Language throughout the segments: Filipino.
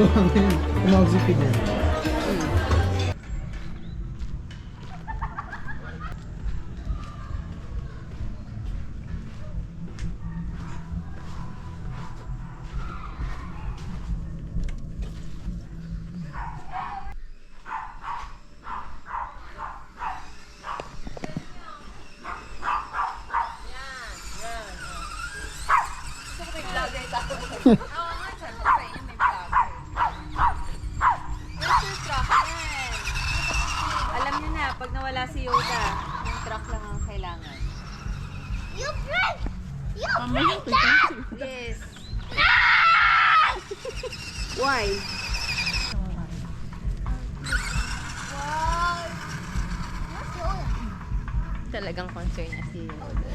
buhangin. Tumawag si Fidel. Oo nga, sabi ko sa inyo may vlogger. Where's your truck? Yan. Alam nyo na, pag nawala si Yoda, yung truck lang ang kailangan. You break! You break that! Yes. Why? Wow! What's Yoda? Talagang concern niya si Yoda.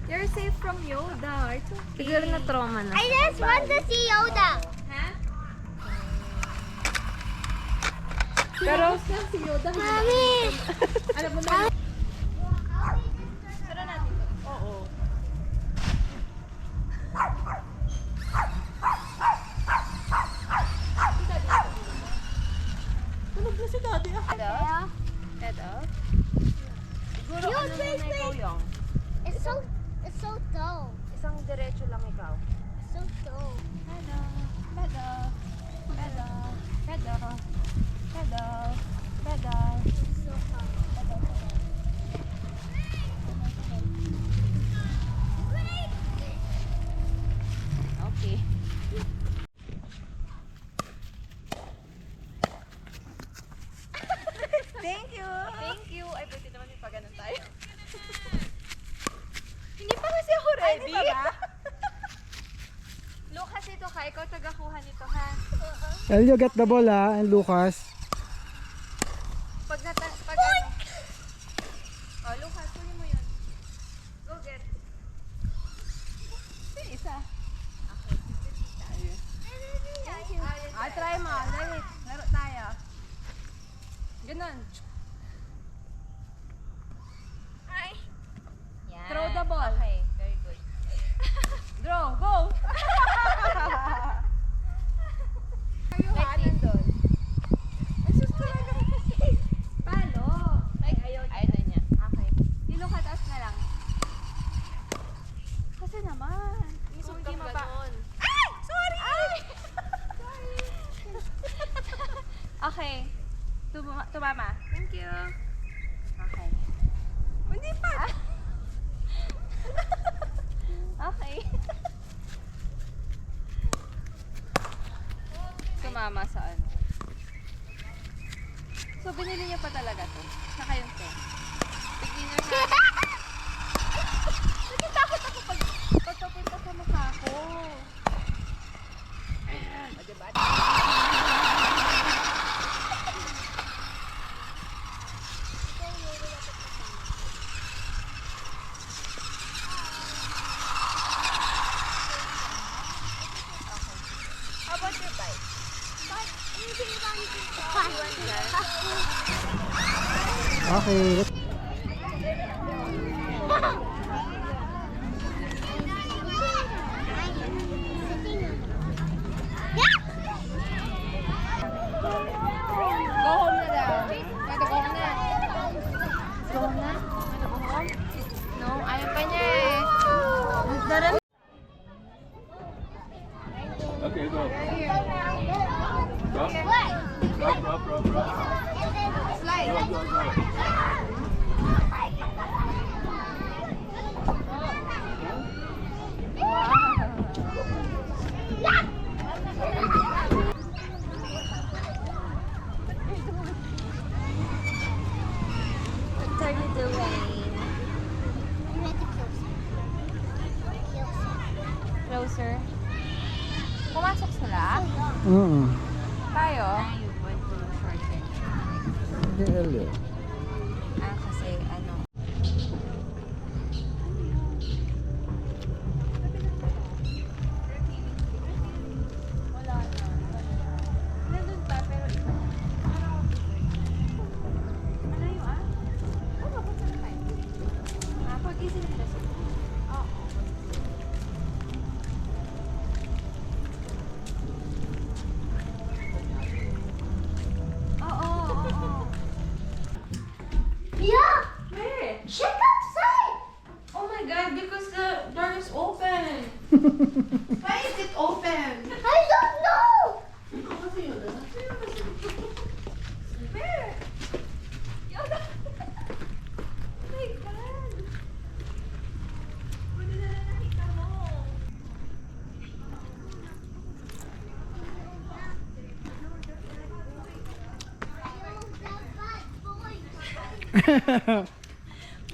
You're safe from Yoda. It's okay. Siguro na trauma na. I just want to see Yoda. Ha? Pero si Yoda. Mommy! Alam mo na. Sara natin to. Oo. Tulog na si Daddy ah. Yeah. Ito? Siguro Yo, ano wait, na ikaw wait. yung? It's so dull. Isang diretso lang ikaw. It's so dull. Pedal, pedal, pedal, pedal, pedal, pedal. It's so hard. Okay. Thank you! Thank you! Ay, buti naman may paganon tayo. Hindi pa kasi ako ready. Ay, di ba? Lucas, ito ka. Ikaw tagakuha nito, ha? Elio, get the ball ha, and Lucas. Pag ano. Oh, Lucas, kunin mo yun. Go get. Isa. Okay. Thank you. Try mo. Dali. Laro tayo. Ganun. Ay. Yan. Throw the ball. Okay, very good. Draw, go! Kayo doon. Ay, sus talaga. Palo. Ay, ayaw niya. Okay. Dilo ka, taas na lang. Kasi naman. Isog ka ganon. Ay! Sorry! Ay! Sorry. Okay. Tumama. Thank you. Okay. Hindi pa. Okay. Tumama sa ano. So, binili niya pa talaga to. Saka yung to. Beginner na. Nagkitakot ako pag papunta sa mukha ko. O, diba? How about your bike? Okay, let's... Go home na daw. Gotta go home na. Go home na? Gotta go home? No, ayaw pa niya eh. Darami. Okay, go. Here. Drop. Drop. Slide. Go. What are you doing? Closer. Pumasok sila? Tayo? Hindi, Elio. Ah, kasi ano. Wala na. Nandun pa, pero iba. Malayo ah? Oo, papunta na tayo. Ah, pag-isip nila sila. Oo.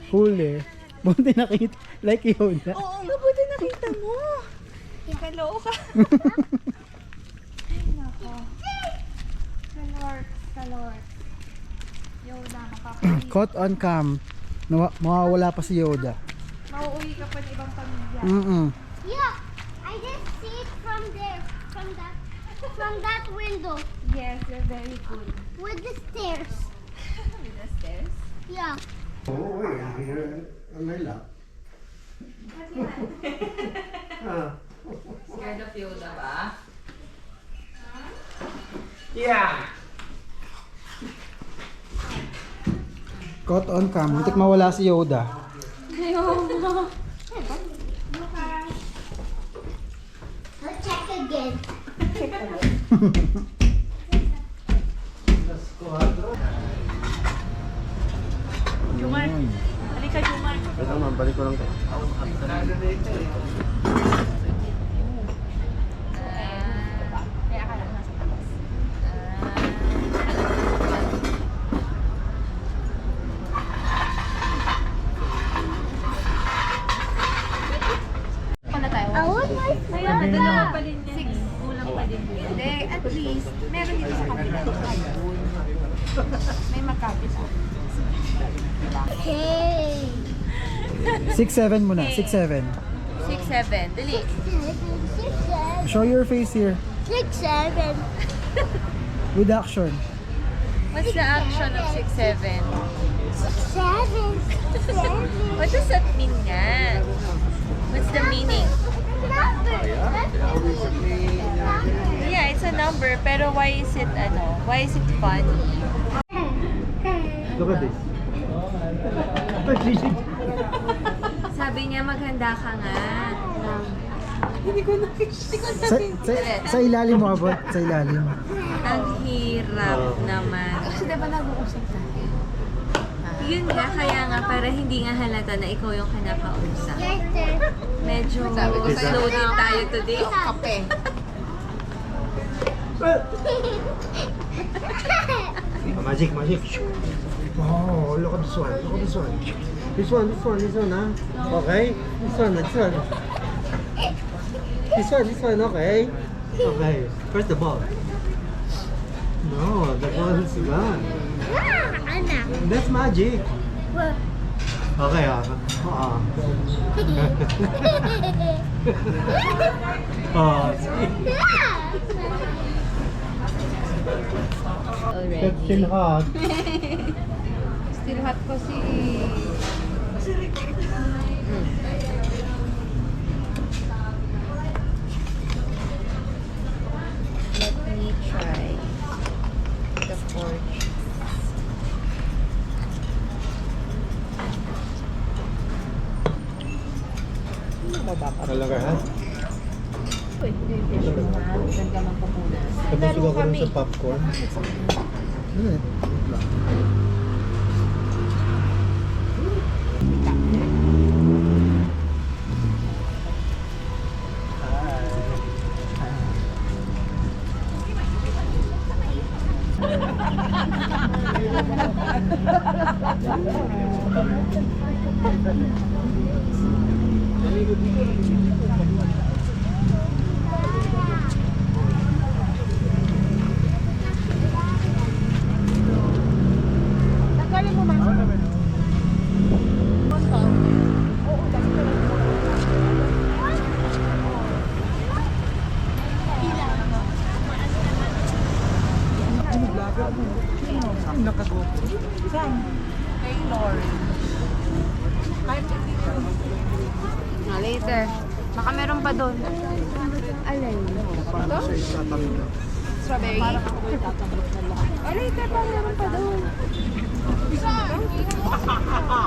Huli. Buti nakita. Like Yoda. Oo, mabuti nakita mo. Kaloka. Ay, nako. Kalort. Yoda, makakauwi. Caught on cam. Mawawala pa si Yoda. Mauuwi ka pa ng ibang pamilya. Yeah, I just see it from there, from that window Yes, you're very good. with the stairs. With the stairs. Yeah. Oo, here on my lap. Scared of Yoda ba? Caught on cam. Muntik mawala si Yoda. Let's check again. Jumar. Halika, Jumar. Ito naman, balik ko lang to. Kaya ka lang nasa taas. Pala tayo. I want my Kaya, dalawa pa din yan. Kulang pa din yan. Hindi, at least, meron dito sa kabila. May magkapit ah. Hey. 6'7 muna. 6'7. 6'7", dali. 6, Show your face here. 7. With action. What's the action of 6'7"? 7. What does that mean nga? What's the meaning? Yeah, it's a number, pero why is it funny? Look at this. Sabi niya maghanda ka nga. Sa ilalim mo abot. Sa ilalim. Ang hirap naman. Kasi diba nag-uusap tayo? Yun nga, kaya nga para hindi nga halata na ikaw yung kinakausap. Medyo slow din tayo today. Kape. Magic. Oh, look at this one. This one, huh? Okay. This one, okay. Okay. Where's the ball? No, the ball is gone. Anna. That's magic. Okay, Already. still hot. Still hot kasi. Let me try the pork. Talaga, ha? Diyan ka magpupunas. Tapos ko rin sa popcorn. Later. Baka meron pa doon. Alay. Ito? Strawberry? Later pa meron pa doon.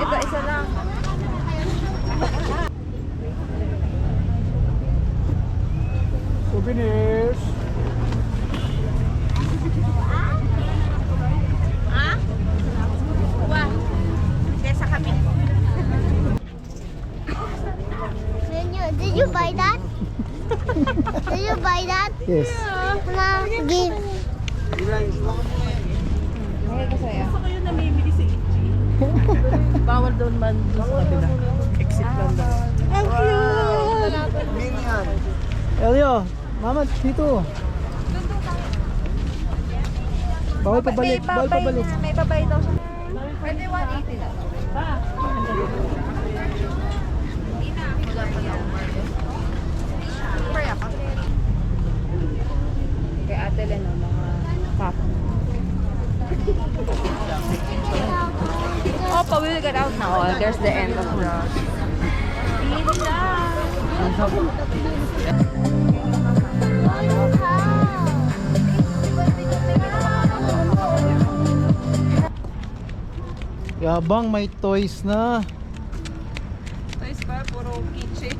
Ito, isa lang. Souvenirs. Did you buy that? Did you buy that? Yes. Mom, give. Bigay ko sa'yo. Gusto ko yung namimili si Itchy. Bawal doon man doon sa kabila. Exit lang daw. Ang cute! Minion. Elio, mama, dito. Bawal pabalik, bawal pabalik. May babay daw siya. Pwede 180 lang. Kay Ate Len, mga papa. Oh, we will get out now. Oh, there's the end of the... Yabang, may toys na. Toys pa, puro keychain.